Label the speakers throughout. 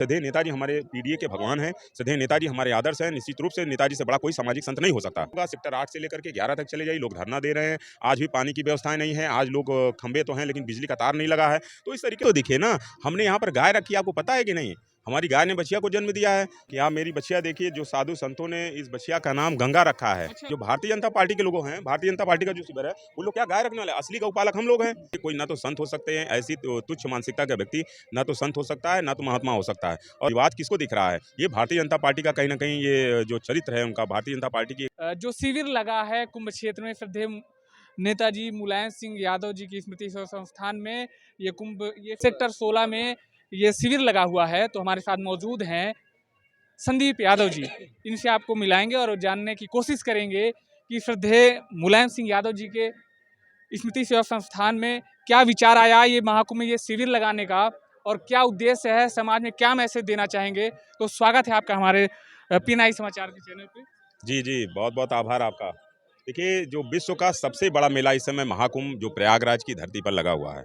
Speaker 1: सदैव नेताजी हमारे पीडीए के भगवान हैं, सदैव नेताजी हमारे आदर्श हैं। निश्चित रूप से नेताजी से बड़ा कोई सामाजिक संत नहीं हो सकता। सेक्टर 8 से लेकर के 11 तक चले जाइए, लोग धरना दे रहे हैं। आज भी पानी की व्यवस्थाएं नहीं है, आज लोग खंबे तो हैं लेकिन बिजली का तार नहीं लगा है। तो इस तरीके तो दिखे ना, हमने यहाँ पर गाय रखी, आपको पता है कि नहीं? हमारी गाय ने बछिया को जन्म दिया है कि आप मेरी बछिया देखिए, जो साधु संतों ने इस बछिया का नाम गंगा रखा है। जो भारतीय जनता पार्टी के लोग हैं, भारतीय जनता पार्टी का जो शिविर है, वो लोग क्या गाय रखने वाले? असली गौपालक हम लोग हैं। कोई ना तो संत हो सकते हैं, ऐसी तो तुच्छ मानसिकता का व्यक्ति ना तो संत हो सकता है, ना तो महात्मा हो सकता है। और विवाद किसको दिख रहा है? ये भारतीय जनता पार्टी का कहीं ना कहीं ये जो चरित्र है उनका, भारतीय जनता पार्टी की
Speaker 2: जो शिविर लगा है कुंभ क्षेत्र में श्रद्धेय नेताजी मुलायम सिंह यादव जी की स्मृति संस्थान में, ये सेक्टर 16 में ये शिविर लगा हुआ है। तो हमारे साथ मौजूद हैं संदीप यादव जी, इनसे आपको मिलाएंगे और जानने की कोशिश करेंगे कि श्रद्धेय मुलायम सिंह यादव जी के स्मृति सेवा संस्थान में क्या विचार आया ये महाकुंभ में ये शिविर लगाने का, और क्या उद्देश्य है, समाज में क्या मैसेज देना चाहेंगे। तो स्वागत है आपका हमारे PNI समाचार के चैनल पे।
Speaker 1: जी, बहुत बहुत आभार आपका। देखिए, जो विश्व का सबसे बड़ा मेला इस समय महाकुंभ जो प्रयागराज की धरती पर लगा हुआ है,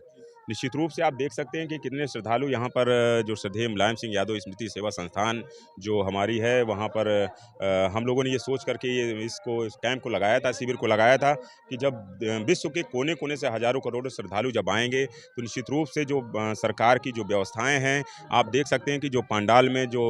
Speaker 1: निश्चित रूप से आप देख सकते हैं कि कितने श्रद्धालु यहाँ पर जो श्रद्धेय मुलायम सिंह यादव स्मृति सेवा संस्थान जो हमारी है वहाँ पर हम लोगों ने ये सोच करके इस कैंप को लगाया था, शिविर को लगाया था कि जब विश्व के कोने कोने से हजारों करोड़ों श्रद्धालु जब आएंगे तो निश्चित रूप से जो सरकार की जो व्यवस्थाएं हैं, आप देख सकते हैं कि जो पंडाल में जो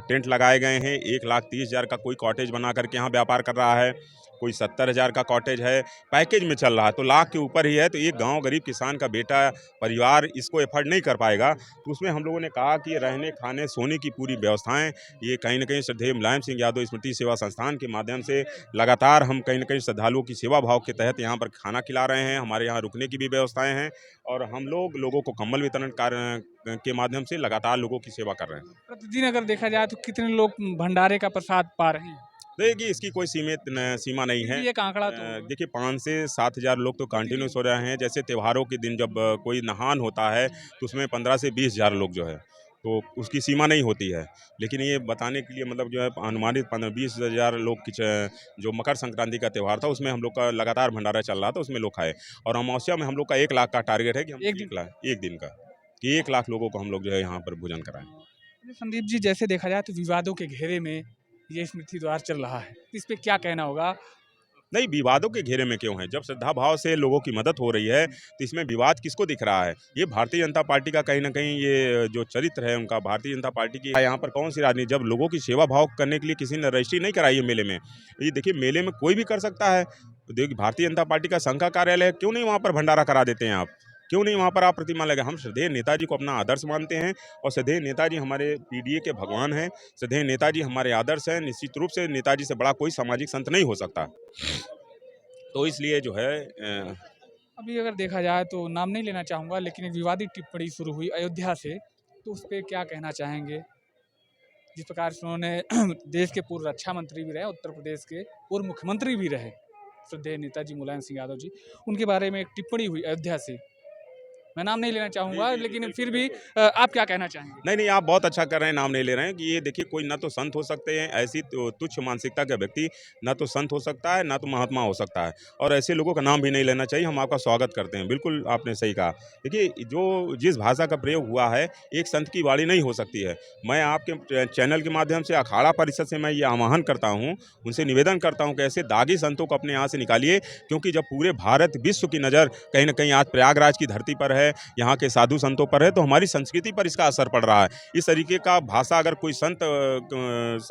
Speaker 1: टेंट लगाए गए हैं, 1,30,000 का कोई कॉटेज बना करके यहाँ व्यापार कर रहा है, कोई 70,000 का कॉटेज है, पैकेज में चल रहा है, तो लाख के ऊपर ही है। तो एक गांव गरीब किसान का बेटा परिवार इसको एफर्ड नहीं कर पाएगा। तो उसमें हम लोगों ने कहा कि रहने खाने सोने की पूरी व्यवस्थाएं ये कहीं ना कहीं श्रद्धेय मुलायम सिंह यादव स्मृति सेवा संस्थान के माध्यम से लगातार हम कहीं ना कहीं श्रद्धालुओं की सेवा भाव के तहत यहाँ पर खाना खिला रहे हैं। हमारे यहाँ रुकने की भी व्यवस्थाएं हैं और हम लोगों को कंबल वितरण कार्य के माध्यम से लगातार लोगों की सेवा कर रहे हैं।
Speaker 2: प्रतिदिन अगर देखा जाए तो कितने लोग भंडारे का प्रसाद पा रहे हैं?
Speaker 1: देखिए, इसकी कोई सीमा नहीं है।
Speaker 2: ये आंकड़ा तो
Speaker 1: देखिए, 5 से 7,000 लोग तो कंटिन्यूस हो रहे हैं। जैसे त्योहारों के दिन जब कोई नहान होता है तो उसमें 15 से 20,000 लोग जो है, तो उसकी सीमा नहीं होती है। लेकिन ये बताने के लिए मतलब जो है अनुमानित 15-20,000 लोग की जो मकर संक्रांति का त्यौहार था उसमें हम लोग का लगातार भंडारा चल रहा था, उसमें लोग खाए। और अमावस्या में हम लोग का 1 लाख का टारगेट है कि हम 1 दिन का कि 1 लाख लोगों को हम लोग जो है यहाँ पर भोजन कराएं।
Speaker 2: संदीप जी, जैसे देखा जाए तो विवादों के घेरे में ये स्मृति द्वार चल रहा है, इस पे क्या कहना होगा?
Speaker 1: नहीं, विवादों के घेरे में क्यों है? जब श्रद्धा भाव से लोगों की मदद हो रही है तो इसमें विवाद किसको दिख रहा है? ये भारतीय जनता पार्टी का कहीं ना कहीं ये जो चरित्र है उनका, भारतीय जनता पार्टी की यहाँ पर कौन सी राजनीति, जब लोगों की सेवा भाव करने के लिए किसी ने रजिस्ट्री नहीं कराई है मेले में। ये देखिए, मेले में कोई भी कर सकता है। देखिए, भारतीय जनता पार्टी का संघ का कार्यालय है, क्यों नहीं वहाँ पर भंडारा करा देते हैं आप? क्यों नहीं वहाँ पर आप प्रतिमा लगे? हम श्रद्धेय नेताजी को अपना आदर्श मानते हैं और श्रद्धेय नेताजी हमारे पीडीए के भगवान हैं, श्रद्धेय नेताजी हमारे आदर्श हैं। निश्चित रूप से नेताजी से बड़ा कोई सामाजिक संत नहीं हो सकता। तो इसलिए जो है
Speaker 2: अभी अगर देखा जाए तो नाम नहीं लेना चाहूँगा, लेकिन एक विवादित टिप्पणी शुरू हुई अयोध्या से, तो उस पर क्या कहना चाहेंगे? जिस प्रकार से उन्होंने देश के पूर्व रक्षा मंत्री भी रहे, उत्तर प्रदेश के पूर्व मुख्यमंत्री भी रहे श्रद्धेय नेताजी मुलायम सिंह यादव जी, उनके बारे में एक टिप्पणी हुई अयोध्या से। मैं नाम नहीं लेना चाहूँगा, लेकिन फिर भी आप क्या कहना चाहेंगे?
Speaker 1: नहीं, आप बहुत अच्छा कर रहे हैं, नाम नहीं ले रहे हैं कि ये देखिए, कोई ना तो संत हो सकते हैं, ऐसी तो तुच्छ मानसिकता का व्यक्ति ना तो संत हो सकता है, ना तो महात्मा हो सकता है, और ऐसे लोगों का नाम भी नहीं लेना चाहिए। हम आपका स्वागत करते हैं, बिल्कुल आपने सही कहा। देखिए, जिस भाषा का प्रयोग हुआ है, एक संत की वाणी नहीं हो सकती है। मैं आपके चैनल के माध्यम से अखाड़ा परिषद से मैं ये आह्वान करता हूँ, उनसे निवेदन करता हूँ कि ऐसे दागी संतों को अपने यहाँ से निकालिए, क्योंकि जब पूरे भारत विश्व की नज़र कहीं ना कहीं आज प्रयागराज की धरती पर है, यहाँ के साधु संतों पर है, तो हमारी संस्कृति पर इसका असर पड़ रहा है। इस तरीके का भाषा अगर कोई संत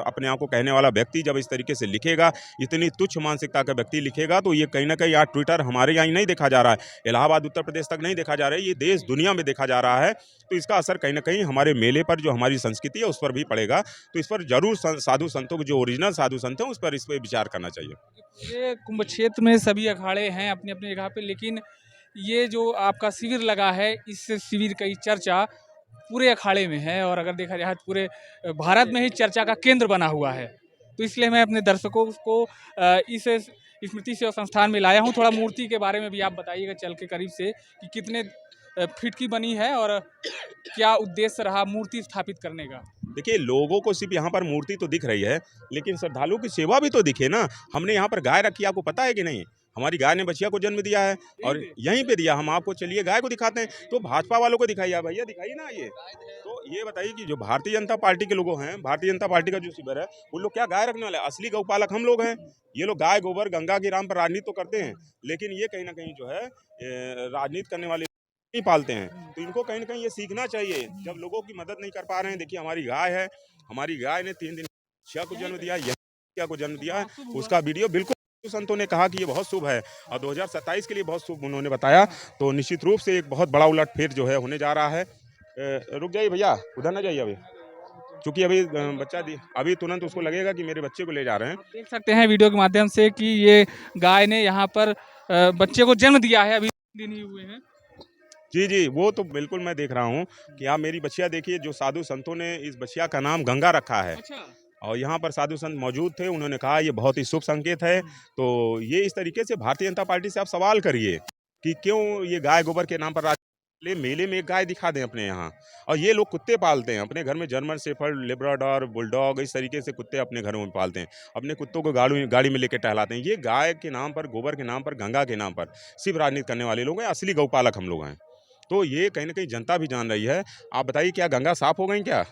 Speaker 1: अपने आप को कहने वाला व्यक्ति जब इस तरीके से लिखेगा, इतनी तुच्छ मानसिकता का व्यक्ति लिखेगा, तो ये कहीं ना कहीं आज ट्विटर हमारे यहाँ ही नहीं देखा जा रहा है, इलाहाबाद उत्तर प्रदेश तक नहीं देखा जा रहा है, ये देश दुनिया में देखा जा रहा है। तो इसका असर कहीं ना कहीं हमारे मेले पर, जो हमारी संस्कृति है उस पर भी पड़ेगा। तो इस पर जरूर साधु संतों के जो ओरिजिनल साधु संत हैं उस पर विचार करना चाहिए।
Speaker 2: ये कुंभ क्षेत्र में सभी अखाड़े हैं अपनी अपनी जगह पे, लेकिन ये जो आपका शिविर लगा है, इस शिविर की चर्चा पूरे अखाड़े में है, और अगर देखा जाए तो पूरे भारत में ही चर्चा का केंद्र बना हुआ है। तो इसलिए मैं अपने दर्शकों को इस स्मृति सेवा संस्थान में लाया हूँ। थोड़ा मूर्ति के बारे में भी आप बताइएगा चल के करीब से कि कितने फीट की बनी है और क्या उद्देश्य रहा मूर्ति स्थापित करने का।
Speaker 1: देखिए, लोगों को सिर्फ यहाँ पर मूर्ति तो दिख रही है, लेकिन श्रद्धालुओं की सेवा भी तो दिखे ना। हमने यहाँ पर गाय रखी, आपको पता है कि नहीं? हमारी गाय ने बछिया को जन्म दिया है और यहीं पे दिया। हम आपको चलिए गाय को दिखाते हैं, तो भाजपा वालों को दिखाइए। आप भैया दिखाइए ना ये। तो ये बताइए कि जो भारतीय जनता पार्टी के लोग हैं, भारतीय जनता पार्टी का जो शिविर है, वो लोग क्या गाय रखने वाले हैं? असली गौपालक हम लोग हैं। ये लोग गाय गोबर गंगा के नाम पर राजनीति तो करते हैं, लेकिन ये कहीं ना कहीं जो है राजनीति करने वाले नहीं पालते हैं। तो इनको कहीं ना कहीं ये सीखना चाहिए। जब लोगों की मदद नहीं कर पा रहे हैं, देखिए हमारी गाय है, हमारी गाय ने 3 दिन बछिया को जन्म दिया, यह को जन्म दिया है, उसका वीडियो बिल्कुल संतों ने कहा कि ये बहुत शुभ है और 2027 के लिए बहुत शुभ उन्होंने बताया। तो निश्चित रूप से एक बहुत बड़ा उलटफेर जो है होने जा रहा है। रुक जाइए भैया, उधर ना जाइए अभी, क्योंकि अभी बच्चा अभी तुरंत उसको लगेगा कि मेरे बच्चे को ले जा रहे हैं।
Speaker 2: आप देख सकते हैं वीडियो के माध्यम से कि ये गाय ने यहाँ पर बच्चे को जन्म दिया है, अभी दिन ही हुए हैं।
Speaker 1: जी जी, वो तो बिल्कुल मैं देख रहा हूँ कि आप मेरी बछिया देखिए। जो साधु संतों ने इस बछिया का नाम गंगा रखा है
Speaker 2: अच्छा।
Speaker 1: और यहाँ पर साधु संत मौजूद थे, उन्होंने कहा ये बहुत ही शुभ संकेत है। तो ये इस तरीके से भारतीय जनता पार्टी से आप सवाल करिए कि क्यों ये गाय गोबर के नाम पर मेले में एक गाय दिखा दें अपने यहाँ। और ये लोग कुत्ते पालते हैं अपने घर में, जर्मन शेफर्ड, लेब्राडोर, बुलडॉग, इस तरीके से कुत्ते अपने घरों में पालते हैं। अपने कुत्तों को गाड़ी में लेकर टहलाते हैं। ये गाय के नाम पर, गोबर के नाम पर, गंगा के नाम पर सिर्फ राजनीति करने वाले लोग हैं। असली गौपालक हम लोग हैं। तो ये कहीं ना कहीं जनता भी जान रही है। आप बताइए क्या गंगा साफ हो गई? क्या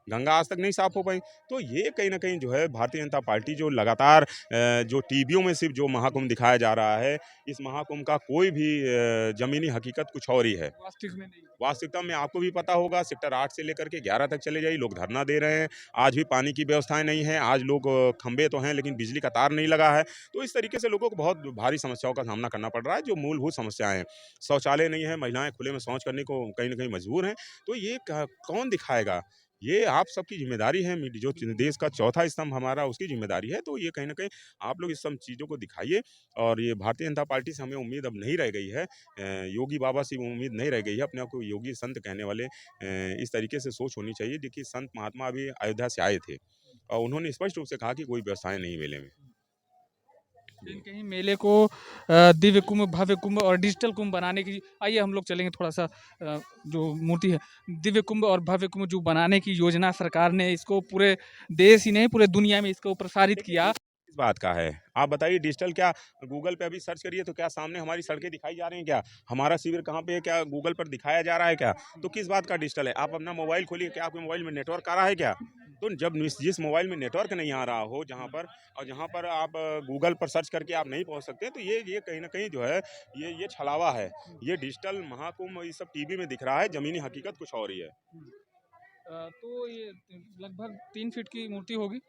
Speaker 1: गंगा आज तक नहीं साफ हो पाई? तो ये कहीं ना कहीं जो है भारतीय जनता पार्टी जो लगातार जो टीवियों में सिर्फ जो महाकुंभ दिखाया जा रहा है, इस महाकुंभ का कोई भी जमीनी हकीकत कुछ और ही है। वास्तविकता में आपको भी पता होगा, सेक्टर 8 से लेकर के 11 तक चले जाइए, लोग धरना दे रहे हैं। आज भी पानी की व्यवस्थाएं नहीं है। आज लोग खंबे तो हैं लेकिन बिजली का तार नहीं लगा है। तो इस तरीके से लोगों को बहुत भारी समस्याओं का सामना करना पड़ रहा है। जो मूलभूत समस्याएं हैं, शौचालय नहीं है, महिलाएं खुले में शौच करने को कहीं ना कहीं मजबूर हैं। तो ये कौन दिखाएगा? ये आप सबकी जिम्मेदारी है। जो देश का चौथा स्तंभ हमारा, उसकी जिम्मेदारी है। तो ये कहीं ना कहीं आप लोग इस सब चीज़ों को दिखाइए। और ये भारतीय जनता पार्टी से हमें उम्मीद अब नहीं रह गई है, योगी बाबा से उम्मीद नहीं रह गई है। अपने आप को योगी संत कहने वाले, इस तरीके से सोच होनी चाहिए। देखिए संत महात्मा अभी अयोध्या से आए थे और उन्होंने स्पष्ट रूप से कहा कि कोई व्यवसाय नहीं मेले में।
Speaker 2: कहीं कहीं मेले को दिव्य कुंभ, भव्य कुंभ और डिजिटल कुंभ बनाने की, आइए हम लोग चलेंगे थोड़ा सा। जो मूर्ति है, दिव्य कुंभ और भव्य कुंभ जो बनाने की योजना सरकार ने, इसको पूरे देश ही नहीं पूरे दुनिया में इसको प्रसारित किया।
Speaker 1: किस बात का है? आप बताइए। डिजिटल क्या? गूगल पे अभी सर्च करिए तो क्या सामने हमारी सड़कें दिखाई जा रही हैं? क्या हमारा शिविर कहाँ पे है? क्या गूगल पर दिखाया जा रहा है क्या? तो किस बात का डिजिटल है? आप अपना मोबाइल खोलिए, क्या आपके मोबाइल में नेटवर्क आ रहा है क्या? तो जब जिस मोबाइल में नेटवर्क नहीं आ रहा हो, जहाँ पर और जहाँ पर आप गूगल पर सर्च करके आप नहीं पहुँच सकते, तो ये कहीं ना कहीं जो है ये छलावा है। ये डिजिटल महाकुंभ ये सब टीवी में दिख रहा है, जमीनी हकीकत कुछ और ही है।
Speaker 2: तो ये लगभग 3 फीट की मूर्ति होगी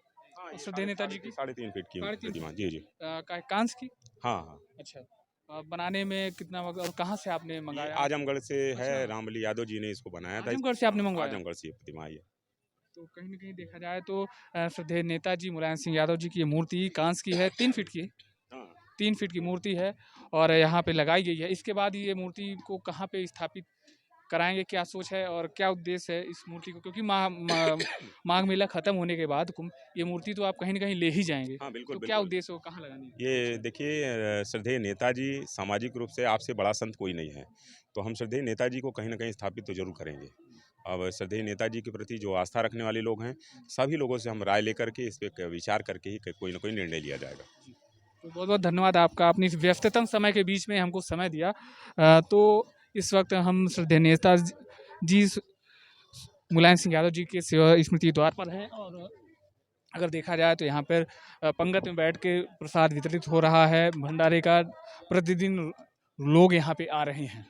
Speaker 2: श्रद्धेय नेताजी की।
Speaker 1: 3.5 फीट की प्रतिमा। जी जी।
Speaker 2: कांस की।
Speaker 1: हाँ हाँ।
Speaker 2: अच्छा। बनाने में कितना वक्त और कहाँ से आपने
Speaker 1: ये
Speaker 2: मंगाया?
Speaker 1: आजमगढ़ से है।
Speaker 2: अच्छा।
Speaker 1: रामबली यादव जी ने इसको बनाया था।
Speaker 2: आजमगढ़ से आपने मंगवाया?
Speaker 1: आजमगढ़ से ये प्रतिमा आई है।
Speaker 2: तो कहीं न कहीं देखा जाए तो श्रद्धेय नेताजी मुलायम सिंह यादव जी की ये मूर्ति कांस की है, 3 फीट की,
Speaker 1: हाँ।
Speaker 2: 3 फीट की मूर्ति है और यहाँ पे लगाई गई है। इसके बाद ये मूर्ति को कहाँ पे स्थापित कराएँगे, क्या सोच है और क्या उद्देश्य है इस मूर्ति को? क्योंकि माघ मेला खत्म होने के बाद कुंभ, ये मूर्ति तो आप कहीं न कहीं ले ही जाएँगे।
Speaker 1: हाँ, बिल्कुल,
Speaker 2: तो क्या
Speaker 1: बिल्कुल।
Speaker 2: उद्देश्य हो, कहाँ लगानी है?
Speaker 1: ये देखिए श्रद्धेय नेताजी सामाजिक रूप से आपसे बड़ा संत कोई नहीं है। तो हम श्रद्धेय नेताजी को कहीं न कहीं स्थापित तो ज़रूर करेंगे। अब श्रद्धेय नेताजी के प्रति जो आस्था रखने वाले लोग हैं, सभी लोगों से हम राय लेकर के इस पे विचार करके ही कोई न कोई निर्णय लिया जाएगा।
Speaker 2: तो बहुत-बहुत धन्यवाद आपका, अपनी इस व्यस्ततम समय के बीच में हमको समय दिया। तो इस वक्त हम श्रद्धेय नेता जी मुलायम सिंह यादव जी के सेवा स्मृति द्वार पर हैं और अगर देखा जाए तो यहाँ पर पंगत में बैठ के प्रसाद वितरित हो रहा है। भंडारे का प्रतिदिन लोग यहाँ पे आ रहे हैं।